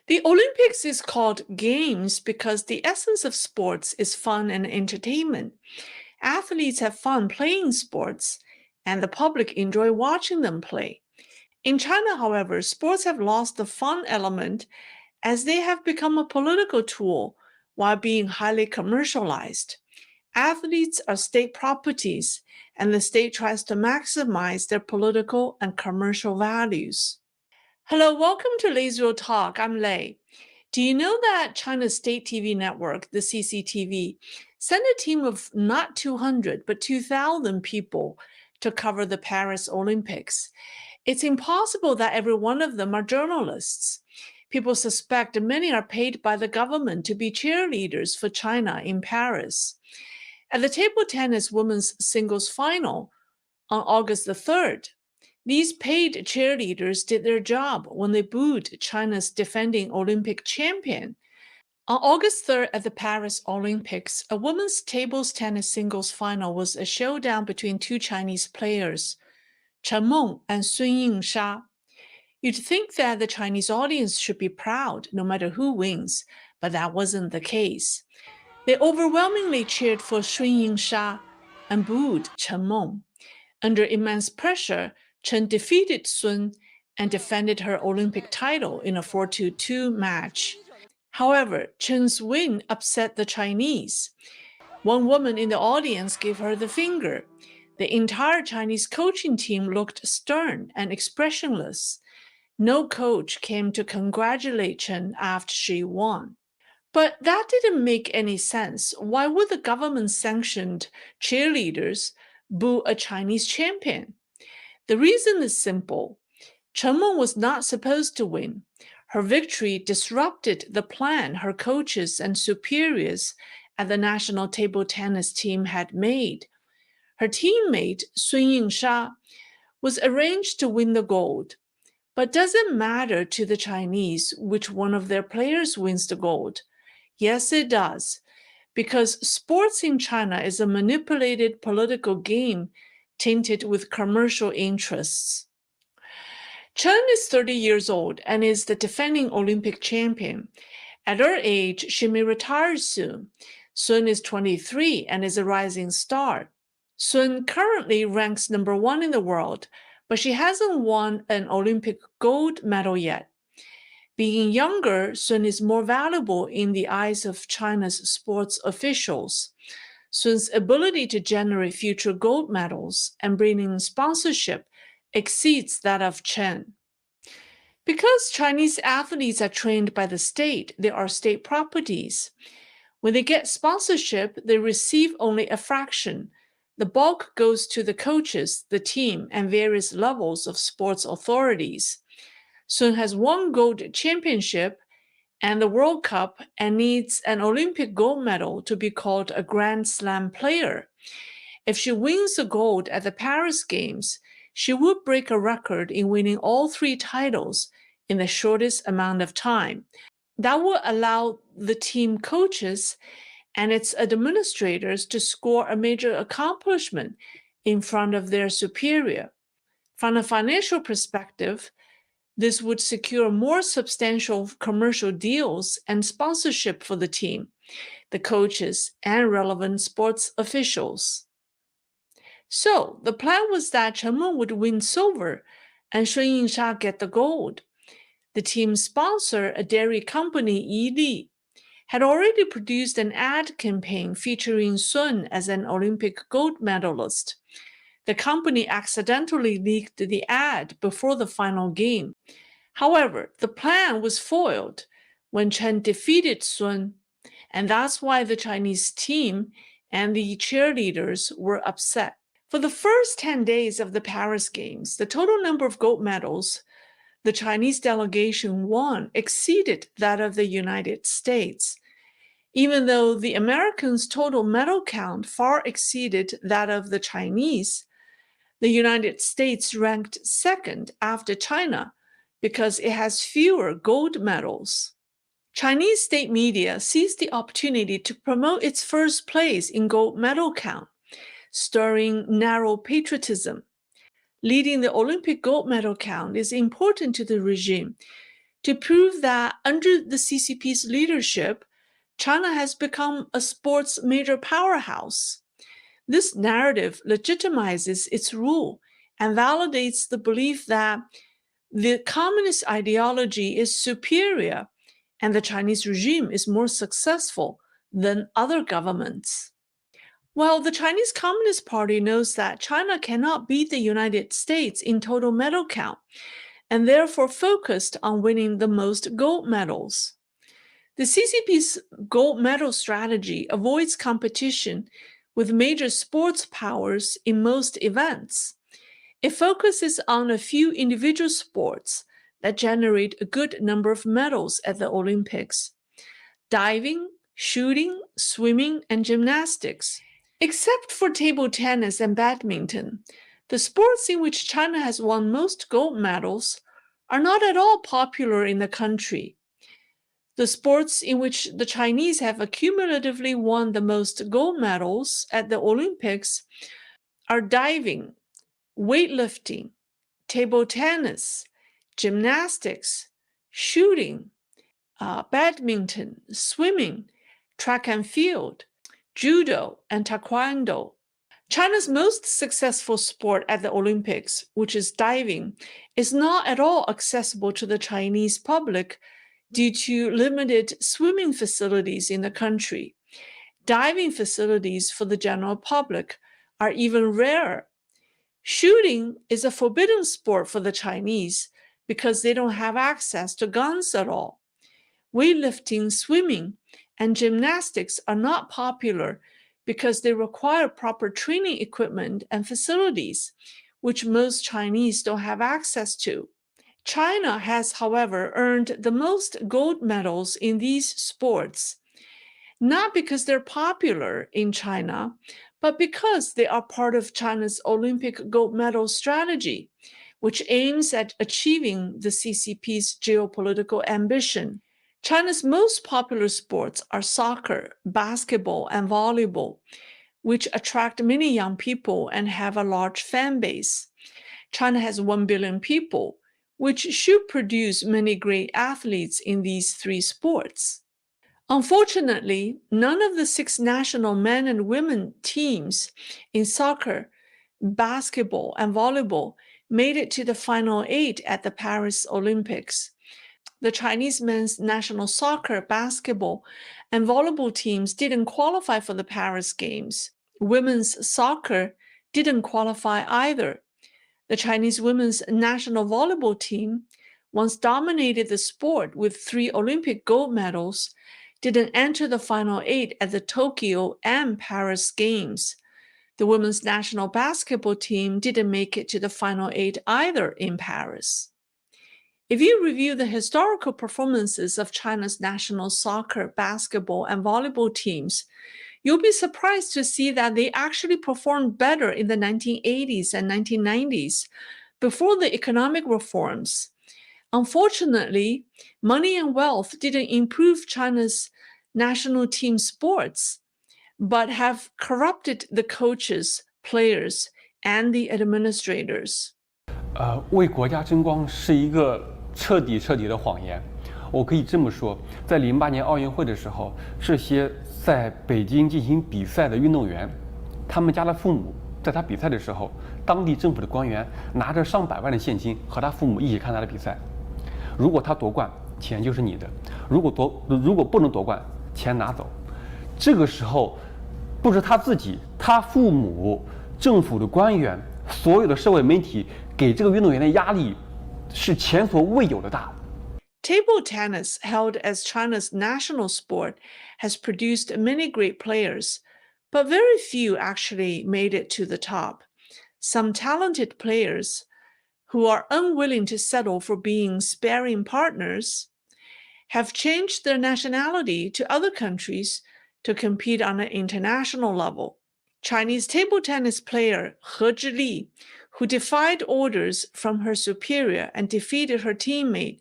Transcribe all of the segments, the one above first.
The Olympics is called Games because the essence of sports is fun and entertainment. Athletes have fun playing sports, and the public enjoy watching them play. In China, however, sports have lost the fun element as they have become a political tool while being highly commercialized. Athletes are state properties, and the state tries to maximize their political and commercial values. Hello, welcome to Leisrealtalk. I'm Lei. Do you know that China's state TV network, the CCTV, sent a team of not 200 but 2,000 people to cover the Paris Olympics? It's impossible that every one of them are journalists. People suspect many are paid by the government to be cheerleaders for China in Paris. At the table tennis women's singles final on August the 3rd, these paid cheerleaders did their job when they booed China's defending Olympic champion. On August 3rd at the Paris Olympics, a women's table tennis singles final was a showdown between two Chinese players, Chen Meng and Sun Yingsha. You'd think that the Chinese audience should be proud no matter who wins, but that wasn't the case. They overwhelmingly cheered for Sun Yingsha and booed Chen Meng. Under immense pressure, Chen defeated Sun and defended her Olympic title in a 4-2 match. However, Chen's win upset the Chinese. One woman in the audience gave her the finger. The entire Chinese coaching team looked stern and expressionless. No coach came to congratulate Chen after she won. But that didn't make any sense. Why would the government-sanctioned cheerleaders boo a Chinese champion? The reason is simple. Chen Meng was not supposed to win. Her victory disrupted the plan her coaches and superiors at the national table tennis team had made. Her teammate, Sun Yingsha, was arranged to win the gold. But does it matter to the Chinese which one of their players wins the gold? Yes, it does, because sports in China is a manipulated political game tainted with commercial interests. Chen is 30 years old and is the defending Olympic champion. At her age, she may retire soon. Sun is 23 and is a rising star. Sun currently ranks number 1 in the world, but she hasn't won an Olympic gold medal yet. Being younger, Sun is more valuable in the eyes of China's sports officials. Sun's ability to generate future gold medals and bring in sponsorship exceeds that of Chen. Because Chinese athletes are trained by the state, they are state properties. When they get sponsorship, they receive only a fraction. The bulk goes to the coaches, the team, and various levels of sports authorities. Sun has won gold championship and the World Cup and needs an Olympic gold medal to be called a Grand Slam player. If she wins the gold at the Paris Games, she would break a record in winning all 3 titles in the shortest amount of time. That would allow the team coaches and its administrators to score a major accomplishment in front of their superior. From a financial perspective, this would secure more substantial commercial deals and sponsorship for the team, the coaches, and relevant sports officials. So the plan was that Chen Meng would win silver and Sun Yingsha get the gold. The team's sponsor, a dairy company, Yili, had already produced an ad campaign featuring Sun as an Olympic gold medalist. The company accidentally leaked the ad before the final game. However, the plan was foiled when Chen defeated Sun, and that's why the Chinese team and the cheerleaders were upset. For the first 10 days of the Paris Games, the total number of gold medals the Chinese delegation won exceeded that of the United States. Even though the Americans' total medal count far exceeded that of the Chinese, the United States ranked second after China because it has fewer gold medals. Chinese state media seized the opportunity to promote its first place in gold medal count, stirring narrow patriotism. Leading the Olympic gold medal count is important to the regime to prove that under the CCP's leadership, China has become a sports major powerhouse. This narrative legitimizes its rule and validates the belief that the communist ideology is superior and the Chinese regime is more successful than other governments. Well, the Chinese Communist Party knows that China cannot beat the United States in total medal count and therefore focused on winning the most gold medals. The CCP's gold medal strategy avoids competition with major sports powers in most events. It focuses on a few individual sports that generate a good number of medals at the Olympics: diving, shooting, swimming, and gymnastics. Except for table tennis and badminton, the sports in which China has won most gold medals are not at all popular in the country. The sports in which the Chinese have accumulatively won the most gold medals at the Olympics are diving, weightlifting, table tennis, gymnastics, shooting, badminton, swimming, track and field, judo, and taekwondo. China's most successful sport at the Olympics, which is diving, is not at all accessible to the Chinese public due to limited swimming facilities in the country. Diving facilities for the general public are even rarer. Shooting is a forbidden sport for the Chinese because they don't have access to guns at all. Weightlifting, swimming, and gymnastics are not popular because they require proper training equipment and facilities, which most Chinese don't have access to. China has, however, earned the most gold medals in these sports, not because they're popular in China, but because they are part of China's Olympic gold medal strategy, which aims at achieving the CCP's geopolitical ambition. China's most popular sports are soccer, basketball, and volleyball, which attract many young people and have a large fan base. China has 1 billion people, which should produce many great athletes in these three sports. Unfortunately, none of the 6 national men and women teams in soccer, basketball, and volleyball made it to the final 8 at the Paris Olympics. The Chinese men's national soccer, basketball, and volleyball teams didn't qualify for the Paris Games. Women's soccer didn't qualify either. The Chinese women's national volleyball team, once dominated the sport with 3 Olympic gold medals, didn't enter the final 8 at the Tokyo and Paris Games. The women's national basketball team didn't make it to the final 8 either in Paris. If you review the historical performances of China's national soccer, basketball, and volleyball teams, you'll be surprised to see that they actually performed better in the 1980s and 1990s, before the economic reforms. Unfortunately, money and wealth didn't improve China's national team sports, but have corrupted the coaches, players, and the administrators. 为国家争光是一个彻底的谎言。我可以这么说，在08年奥运会的时候，这些在北京进行比赛的运动员，他们家的父母在他比赛的时候，当地政府的官员拿着上百万的现金和他父母一起看他的比赛。如果他夺冠，钱就是你的；如果不能夺冠，钱拿走。这个时候，不是他自己，他父母、政府的官员、所有的社会媒体给这个运动员的压力是前所未有的大。Table tennis, held as China's national sport, has produced many great players, but very few actually made it to the top. Some talented players, who are unwilling to settle for being sparring partners, have changed their nationality to other countries to compete on an international level. Chinese table tennis player He Zhili, who defied orders from her superior and defeated her teammate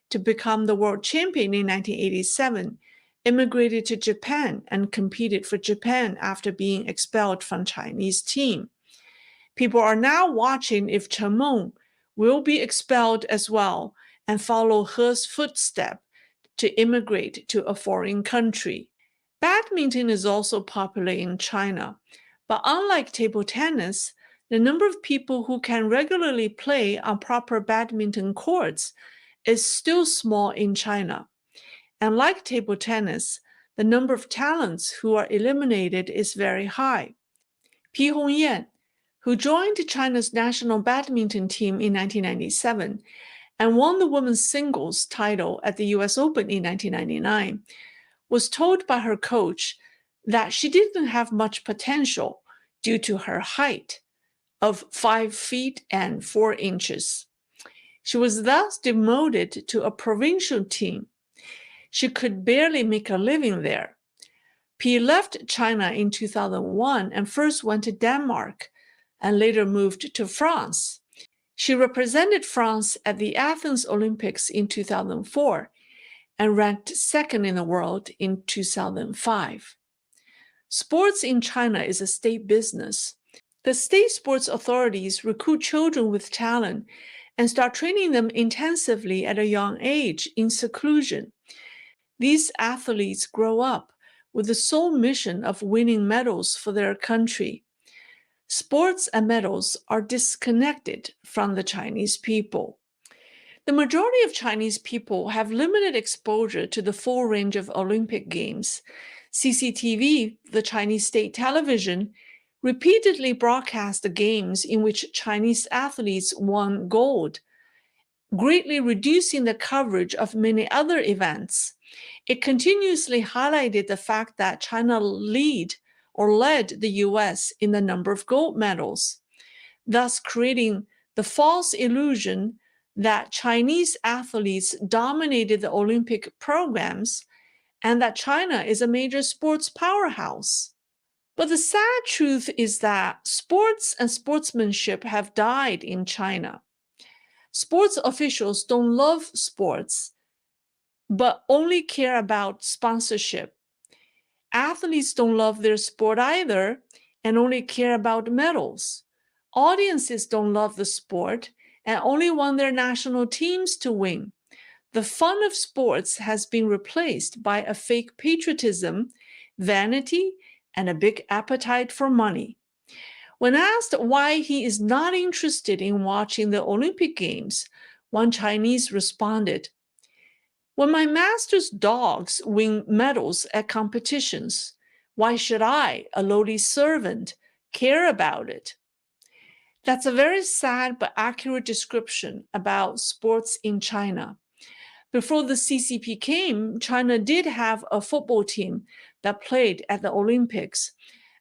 to become the world champion in 1987, immigrated to Japan and competed for Japan after being expelled from Chinese team. People are now watching if Chen Meng will be expelled as well and follow He's footsteps to immigrate to a foreign country. Badminton is also popular in China, but unlike table tennis, the number of people who can regularly play on proper badminton courts is still small in China. And like table tennis, the number of talents who are eliminated is very high. Pi Hongyan, who joined China's national badminton team in 1997 and won the women's singles title at the U.S. Open in 1999, was told by her coach that she didn't have much potential due to her height of 5 feet and 4 inches. She was thus demoted to a provincial team. She could barely make a living there. Pi left China in 2001 and first went to Denmark and later moved to France. She represented France at the Athens Olympics in 2004 and ranked second in the world in 2005. Sports in China is a state business. The state sports authorities recruit children with talent and start training them intensively at a young age in seclusion. These athletes grow up with the sole mission of winning medals for their country. Sports and medals are disconnected from the Chinese people. The majority of Chinese people have limited exposure to the full range of Olympic Games. CCTV, the Chinese state television, repeatedly broadcast the games in which Chinese athletes won gold, greatly reducing the coverage of many other events. It continuously highlighted the fact that China led the U.S. in the number of gold medals, thus creating the false illusion that Chinese athletes dominated the Olympic programs and that China is a major sports powerhouse. But the sad truth is that sports and sportsmanship have died in China. Sports officials don't love sports, but only care about sponsorship. Athletes don't love their sport either and only care about medals. Audiences don't love the sport and only want their national teams to win. The fun of sports has been replaced by a fake patriotism, vanity, and a big appetite for money. When asked why he is not interested in watching the Olympic Games, one Chinese responded, "When my master's dogs win medals at competitions, why should I, a lowly servant, care about it?" That's a very sad but accurate description about sports in China. Before the CCP came, China did have a football team that played at the Olympics.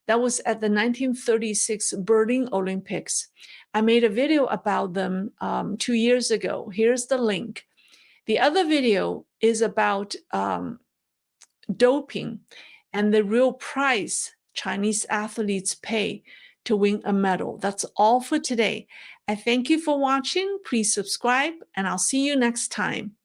That was at the 1936 Berlin Olympics. I made a video about them 2 years ago. Here's the link. The other video is about doping and the real price Chinese athletes pay to win a medal. That's all for today. I thank you for watching. Please subscribe, and I'll see you next time.